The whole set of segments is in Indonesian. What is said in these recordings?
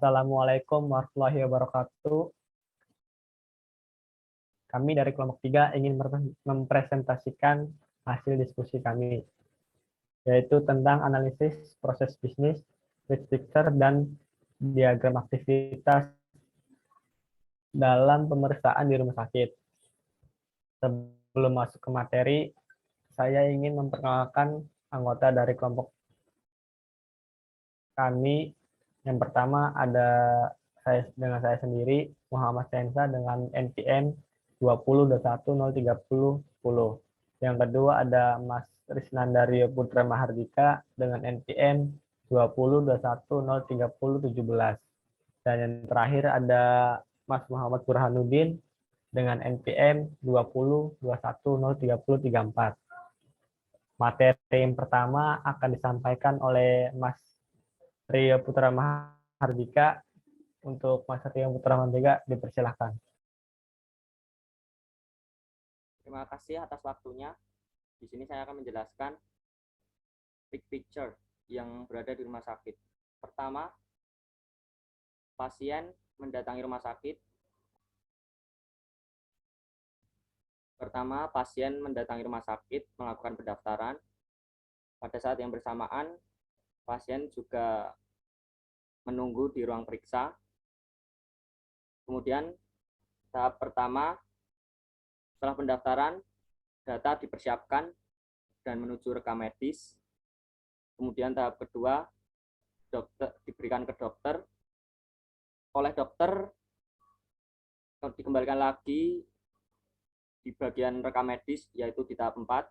Assalamualaikum warahmatullahi wabarakatuh. Kami dari kelompok 3 ingin mempresentasikan hasil diskusi kami, yaitu tentang analisis proses bisnis, risk picture, dan diagram aktivitas dalam pemeriksaan di rumah sakit. Sebelum masuk ke materi, saya ingin memperkenalkan anggota dari kelompok kami. Yang pertama ada saya sendiri, Muhammad Sensa dengan NPM 20.21.030.10. Yang kedua ada Mas Risnandario Putra Mahardika dengan NPM 20.21.030.17. Dan yang terakhir ada Mas Muhammad Burhanuddin dengan NPM 20.21.030.34. Materi yang pertama akan disampaikan oleh Mas Rio Putra Mahardika. Untuk Mas Rio Putra Mahardika, dipersilahkan. Terima kasih atas waktunya. Di sini saya akan menjelaskan big picture yang berada di rumah sakit. Pertama, pasien mendatangi rumah sakit. Melakukan pendaftaran. Pada saat yang bersamaan, pasien juga menunggu di ruang periksa. Kemudian, tahap pertama, setelah pendaftaran, data dipersiapkan dan menuju rekam medis. Kemudian tahap kedua, dokter diberikan ke dokter. Oleh dokter, dikembalikan lagi di bagian rekam medis, yaitu di tahap 4.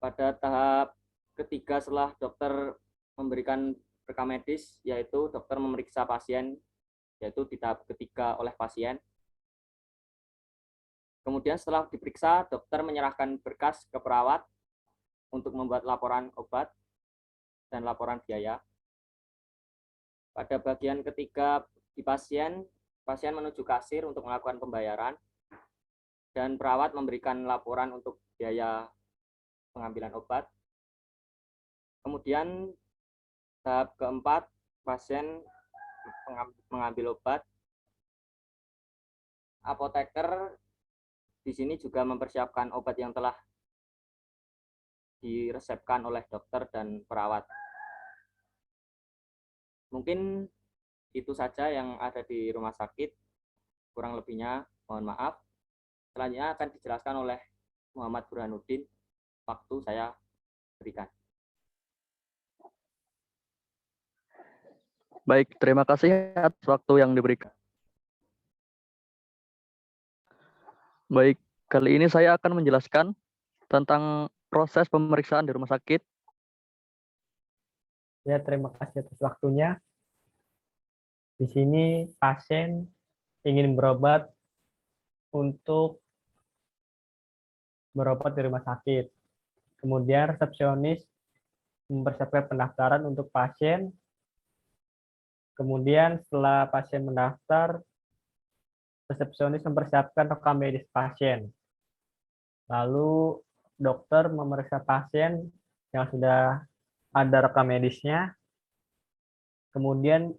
Pada tahap ketiga setelah dokter memberikan rekam medis, yaitu dokter memeriksa pasien, yaitu di tahap ketiga oleh pasien. Kemudian setelah diperiksa, dokter menyerahkan berkas ke perawat untuk membuat laporan obat dan laporan biaya. Pada bagian ketiga di pasien menuju kasir untuk melakukan pembayaran, dan perawat memberikan laporan untuk biaya pengambilan obat. Kemudian tahap keempat, pasien mengambil obat. Apoteker di sini juga mempersiapkan obat yang telah diresepkan oleh dokter dan perawat. Mungkin itu saja yang ada di rumah sakit. Kurang lebihnya mohon maaf. Selanjutnya akan dijelaskan oleh Muhammad Burhanuddin. Waktu saya berikan. Baik, terima kasih atas waktu yang diberikan. Baik, kali ini saya akan menjelaskan tentang proses pemeriksaan di rumah sakit. Ya, terima kasih atas waktunya. Di sini pasien ingin berobat untuk berobat di rumah sakit. Kemudian resepsionis mempersiapkan pendaftaran untuk pasien. Kemudian setelah pasien mendaftar, resepsionis mempersiapkan rekam medis pasien. Lalu dokter memeriksa pasien yang sudah ada rekam medisnya. Kemudian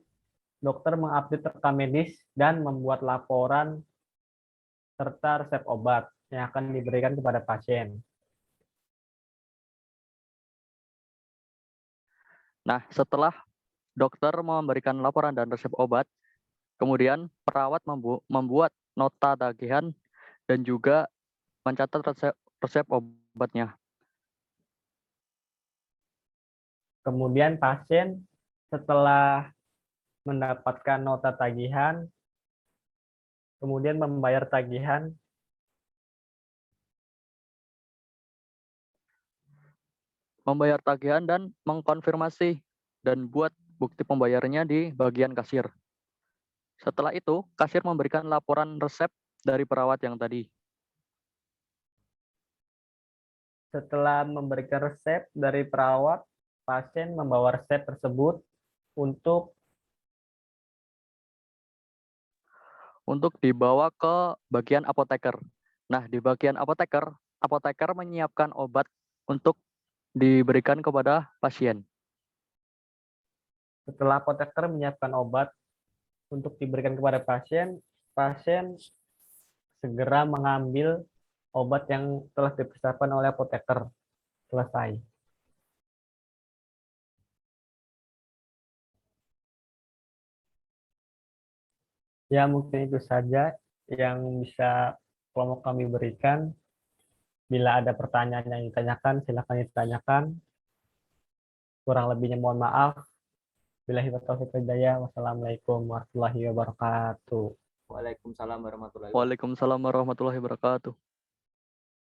dokter mengupdate rekam medis dan membuat laporan serta resep obat yang akan diberikan kepada pasien. Nah, setelah dokter memberikan laporan dan resep obat, kemudian perawat membuat nota tagihan dan juga mencatat resep obatnya. Kemudian pasien setelah mendapatkan nota tagihan, kemudian membayar tagihan. Membayar tagihan dan mengkonfirmasi dan buat bukti pembayarannya di bagian kasir. Setelah itu, kasir memberikan laporan resep dari perawat yang tadi. Setelah memberikan resep dari perawat, pasien membawa resep tersebut untuk dibawa ke bagian apoteker. Nah, di bagian apoteker menyiapkan obat untuk diberikan kepada pasien. Setelah apoteker menyiapkan obat untuk diberikan kepada pasien, pasien segera mengambil obat yang telah dipersiapkan oleh apoteker. Selesai. Ya, mungkin itu saja yang bisa kelompok kami berikan. Bila ada pertanyaan yang ditanyakan, silakan ditanyakan. Kurang lebihnya mohon maaf. Billahi taufiq wal hidayah. Wassalamualaikum warahmatullahi wabarakatuh. Waalaikumsalam warahmatullahi wabarakatuh. Waalaikumsalam warahmatullahi wabarakatuh.